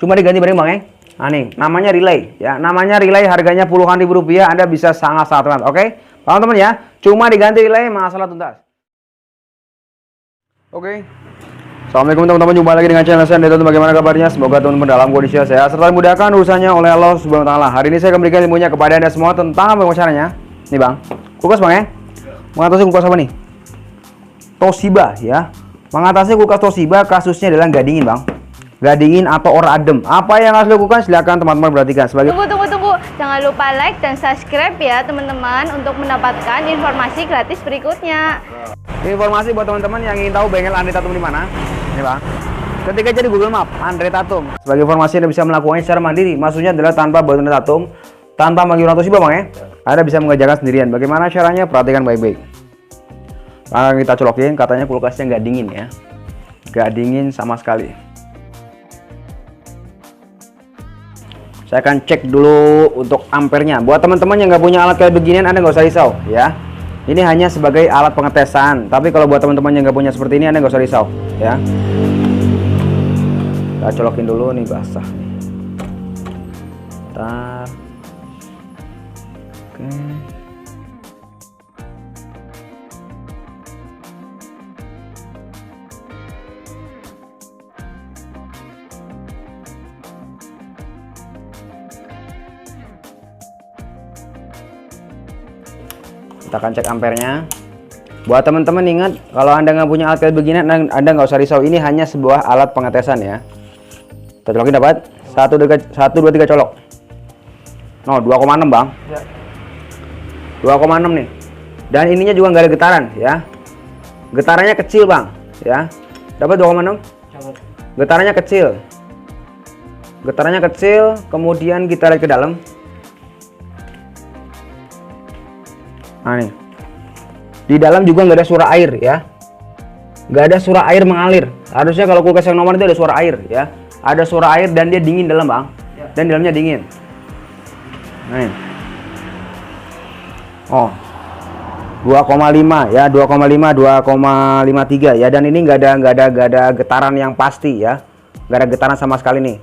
Cuma diganti bareng Bang ya. Nah nih, namanya relay ya. Namanya relay, harganya puluhan ribu rupiah. Anda bisa sangat-sangat teman. Oke. Teman-teman ya, cuma diganti relay, masalah tuntas. Oke. Assalamualaikum teman-teman, jumpa lagi dengan channel saya. Bagaimana kabarnya? Semoga teman-teman dalam kondisi sehat serta dimudahkan urusannya oleh Allah Subhanahu wa taala. Hari ini saya akan memberikan ilmunya kepada Anda semua tentang bagaimana caranya. Nih Bang, kulkas Bang ya. Mengatasi kulkas apa nih? Toshiba ya. Mengatasi kulkas Toshiba, kasusnya adalah nggak dingin Bang. Nggak dingin atau ora adem. Apa yang harus dilakukan? Silakan teman-teman perhatikan. Tunggu. Jangan lupa like dan subscribe ya teman-teman untuk mendapatkan informasi gratis berikutnya. Informasi buat teman-teman yang ingin tahu bengkel Andre Tatum di mana. Ini Bang. Ketika jadi Google Map Andre Tatum. Sebagai informasi Anda bisa melakukannya secara mandiri. Maksudnya adalah tanpa bantuan Andre Tatum, tanpa manggil orang Toshiba Bang ya. Anda bisa mengerjakan sendirian. Bagaimana caranya? Perhatikan baik-baik. Nah, kita colokin, katanya kulkasnya nggak dingin ya. Nggak dingin sama sekali. Saya akan cek dulu untuk ampernya. Buat teman-teman yang nggak punya alat kayak beginian, Anda nggak usah risau ya. Ini hanya sebagai alat pengetesan. Tapi kalau buat teman-teman yang nggak punya seperti ini, Anda nggak usah risau ya. Kita colokin dulu nih, basah. Bentar. Oke. Kita akan cek ampernya. Buat teman-teman ingat, kalau Anda nggak punya alat kayak begini, Anda nggak usah risau. Ini hanya sebuah alat pengetesan ya. Kita colokin dapat 1, 2, 3 colok. No, 2,6 Bang. 2,6 nih. Dan ininya juga nggak ada getaran ya. Getarannya kecil Bang ya. Dapat 2,6. Getarannya kecil. Getarannya kecil. Kemudian kita lihat ke dalam. Nah nih, di dalam juga nggak ada suara air ya, nggak ada suara air mengalir. Harusnya kalau kulkas yang normal itu ada suara air ya, ada suara air dan dia dingin dalam Bang, dan dalamnya dingin. Nih, oh 2,5 ya, 2,5, 2,53 ya, dan ini nggak ada getaran yang pasti ya, nggak ada getaran sama sekali nih.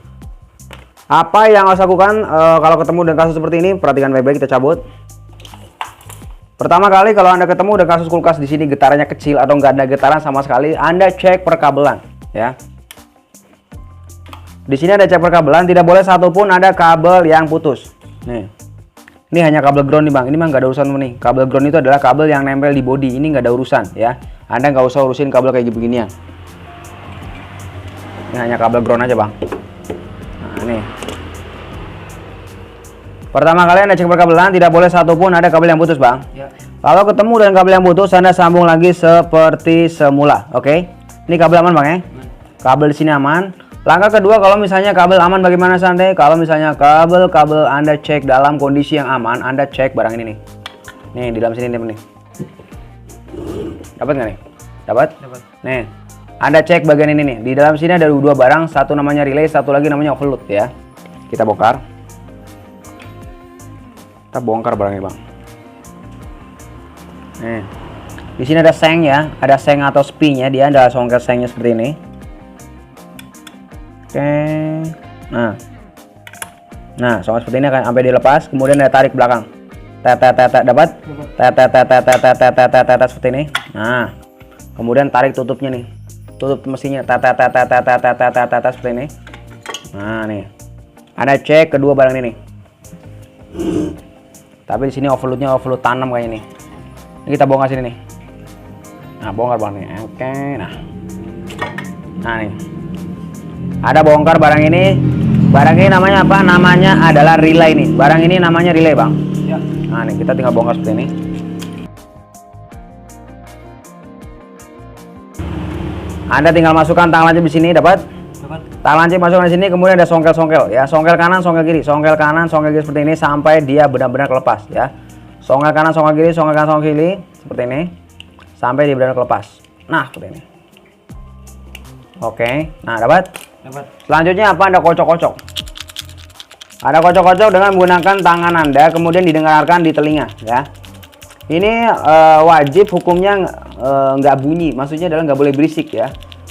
Apa yang harus lakukan kalau ketemu dengan kasus seperti ini? Perhatikan baik-baik, kita cabut. Pertama kali kalau Anda ketemu dengan kasus kulkas di sini getarannya kecil atau nggak ada getaran sama sekali, Anda cek perkabelan ya. Di sini ada cek perkabelan, tidak boleh satupun ada kabel yang putus. Nih, ini hanya kabel ground nih Bang. Ini mah nggak ada urusan nih. Kabel ground itu adalah kabel yang nempel di bodi. Ini nggak ada urusan ya. Anda nggak usah urusin kabel kayak beginian. Ini hanya kabel ground aja Bang. Nah ini. Pertama kali Anda cek perkabelan, tidak boleh satupun ada kabel yang putus Bang ya. Kalau ketemu dengan kabel yang putus, Anda sambung lagi seperti semula. Oke. Ini kabel aman Bang ya. Kabel di sini aman. Langkah kedua, kalau misalnya kabel aman, bagaimana santai? Kalau misalnya kabel Anda cek dalam kondisi yang aman, Anda cek barang ini nih. Nih di dalam sini nih. Dapat nggak nih? Dapat? Nih, Anda cek bagian ini nih. Di dalam sini ada 2 barang, satu namanya relay, satu lagi namanya overload ya. Kita bongkar. Kita bongkar barangnya Bang. Nih, di sini ada seng ya, ada seng atau spy-nya, dia ada songkel sengnya seperti ini. Oke, nah songkel seperti ini akan sampai dilepas, kemudian ada tarik belakang. Dapat? Seperti ini. Nah, kemudian tarik tutupnya nih, tutup mesinnya. Seperti ini. Nah nih, Anda cek kedua barang ini. Tapi di sini overloadnya overload tanam kayak ini. Ini kita bongkar sini nih. Nah, bongkar barang ini. Oke, nah nih. Ada bongkar barang ini. Barang ini namanya apa? Namanya adalah relay nih. Barang ini namanya relay Bang. Ya. Nah nih, kita tinggal bongkar seperti ini. Anda tinggal masukkan tang lancip di sini, dapat? Tang lancip masukkan di sini, kemudian ada songkel-songkel ya, songkel kanan, songkel kiri, songkel kanan, songkel kiri seperti ini sampai dia benar-benar kelepas ya. Songkel kanan, songkel kiri, songkel kanan, songkel kiri seperti ini sampai dia benar-benar kelepas. Nah, seperti ini. Oke, nah dapat? Selanjutnya apa? Anda kocok-kocok. Ada kocok-kocok dengan menggunakan tangan Anda, kemudian didengarkan di telinga ya. Ini wajib hukumnya nggak bunyi, maksudnya adalah nggak boleh berisik ya.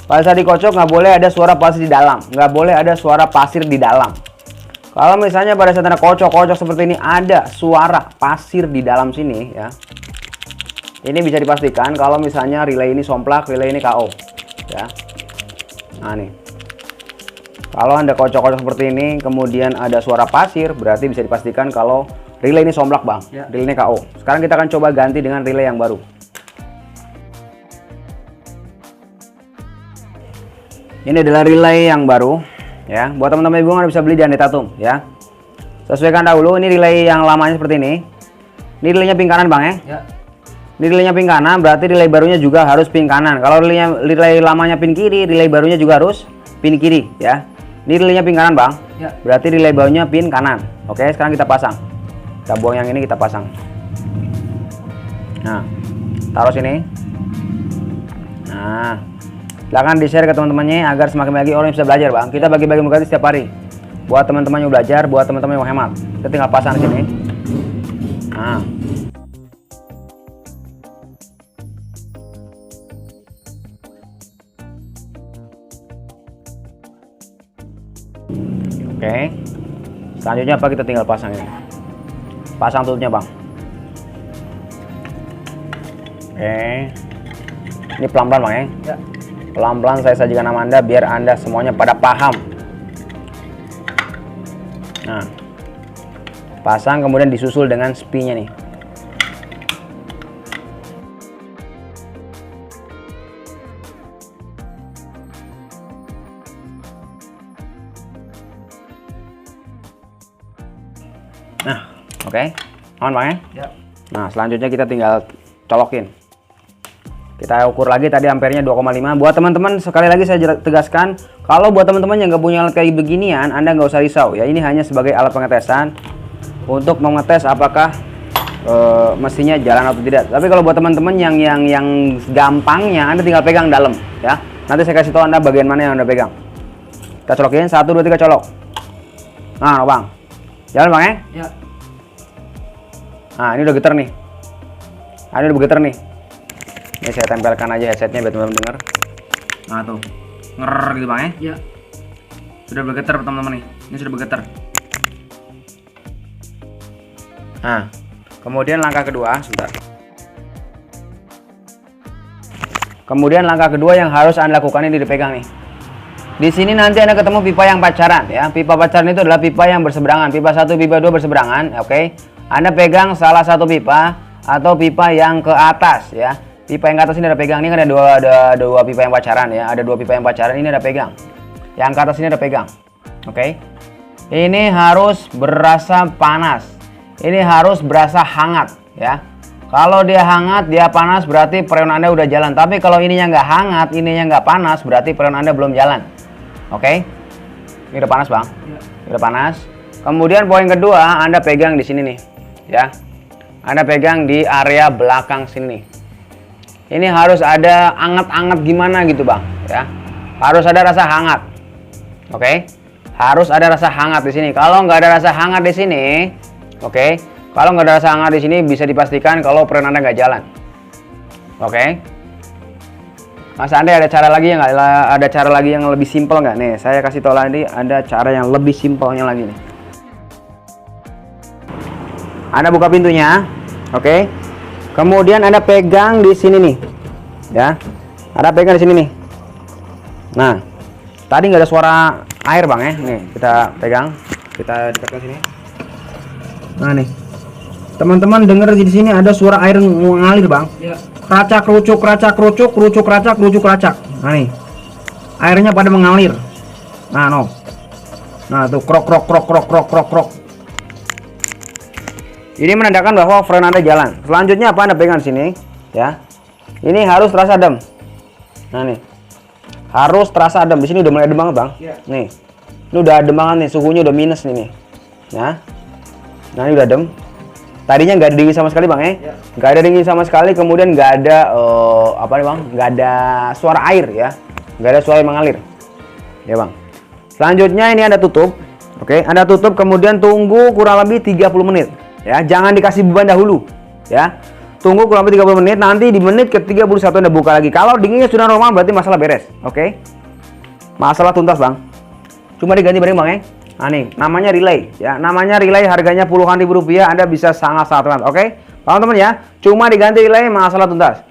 Pada saat dikocok nggak boleh ada suara pasir di dalam, nggak boleh ada suara pasir di dalam. Kalau misalnya pada saat Anda kocok seperti ini ada suara pasir di dalam sini ya, ini bisa dipastikan kalau misalnya relay ini somplak, relay ini KO ya. Nah nih, kalau Anda kocok seperti ini kemudian ada suara pasir, berarti bisa dipastikan kalau relay ini somplak bang, ya. Relay ini KO. Sekarang kita akan coba ganti dengan relay yang baru. Ini adalah relay yang baru ya. Buat teman-teman ibu Anda bisa beli di Andetatum ya. Sesuaikan dahulu, ini relay yang lamanya seperti ini. Ini relaynya ping kanan bang ya. Ya. Ini relaynya ping kanan, berarti relay barunya juga harus ping kanan. Kalau relay lamanya pin kiri, relay barunya juga harus pin kiri ya. Ini relaynya pin kanan bang, ya. Berarti relay barunya pin kanan. Oke, sekarang kita pasang. Kita buang yang ini, kita pasang. Nah, taruh sini. Nah, silahkan di share ke teman-temannya agar semakin banyak orang yang bisa belajar bang. Kita bagi-bagi gratis setiap hari. Buat teman-teman yang belajar, buat teman-teman yang mau hemat. Kita tinggal pasang di sini. Nah. Oke. Selanjutnya apa, kita tinggal pasang ini. Pasang tutupnya bang. Oke. Ini pelan-pelan bang ya. Pelan-pelan saya sajikan sama Anda biar Anda semuanya pada paham. Nah, pasang kemudian disusul dengan spinya nih. Nah, oke. Aman bang ya? Nah, selanjutnya kita tinggal colokin. Kita ukur lagi tadi ampernya 2,5. Buat teman-teman sekali lagi saya tegaskan, kalau buat teman-teman yang nggak punya alat kayak beginian, Anda nggak usah risau ya. Ini hanya sebagai alat pengetesan untuk mengetes apakah mesinnya jalan atau tidak. Tapi kalau buat teman-teman yang gampangnya, Anda tinggal pegang dalam ya. Nanti saya kasih tahu Anda bagian mana yang Anda pegang. Kita colokin 1 2 3 colok. Nah, bang. Jalan bang ya? Ya. Nah, ini udah getar nih. Nah, ini udah bergetar nih. Ini saya tempelkan aja headsetnya biar teman-teman dengar. Nah tuh, nger gitu bang ya? Iya. Sudah bergetar teman-teman nih. Ini sudah bergetar. Nah, kemudian langkah kedua, sebentar. Kemudian langkah kedua yang harus Anda lakukan ini dipegang nih. Di sini nanti Anda ketemu pipa yang pacaran ya. Pipa pacaran itu adalah pipa yang berseberangan. Pipa 1, pipa 2 berseberangan, oke. Anda pegang salah satu pipa atau pipa yang ke atas ya. Pipa yang ke atas ini ada pegang. Ini kan ada dua pipa yang pacaran ya. Ada 2 pipa yang pacaran, ini ada pegang. Yang ke atas ini ada pegang. Oke. Ini harus berasa panas. Ini harus berasa hangat ya. Kalau dia hangat, dia panas, berarti freon Anda udah jalan. Tapi kalau ininya nggak hangat, ininya nggak panas, berarti freon Anda belum jalan. Oke. Ini udah panas bang. Ini udah panas. Kemudian poin kedua, Anda pegang di sini nih ya. Anda pegang di area belakang sini nih. Ini harus ada anget-anget gimana gitu bang ya. Harus ada rasa hangat. Oke. Harus ada rasa hangat di sini. Kalau nggak ada rasa hangat di sini, oke. Kalau nggak ada rasa hangat di sini, bisa dipastikan kalau freon Anda nggak jalan. Oke. Mas Anda ada cara lagi yang lebih simpel nggak? Nih, saya kasih tahu lagi ada cara yang lebih simpelnya lagi nih. Anda buka pintunya, oke. Kemudian Anda pegang di sini nih, ya. Anda pegang di sini nih. Nah, tadi nggak ada suara air bang ya. Nih, kita pegang, kita dekatkan sini. Nah nih, teman-teman dengar di sini ada suara air mengalir bang. Ya. Keracak, kerucuk, keracak, kerucuk, kerucuk, keracak, kerucuk, keracak. Nah nih, airnya pada mengalir. Nah, no. Nah tuh, krok, krok, krok, krok, krok, krok, krok. Ini menandakan bahwa freon Anda jalan. Selanjutnya apa, Anda pegang sini, ya. Ini harus terasa adem. Nah nih, harus terasa adem. Di sini udah mulai adem banget bang. Yeah. Nih, ini udah adem banget nih. Suhunya udah minus nih. Ya. Nah ini udah adem. Tadinya nggak ada dingin sama sekali bang ya. Yeah. Nggak ada dingin sama sekali. Kemudian nggak ada apa nih bang? Nggak ada suara air ya. Nggak ada suara yang mengalir. Ya bang. Selanjutnya ini Anda tutup. Oke, Anda tutup kemudian tunggu kurang lebih 30 menit. Ya, jangan dikasih beban dahulu ya. tunggu kurang lebih 30 menit, nanti di menit ke-31 Anda buka lagi. Kalau dinginnya sudah normal berarti masalah beres, oke? Masalah tuntas Bang. Cuma diganti bareng Bang ya. Nah nih, namanya relay ya. Namanya relay, harganya puluhan ribu rupiah, Anda bisa sangat-sangat, oke? Paham teman ya? Cuma diganti relay, masalah tuntas.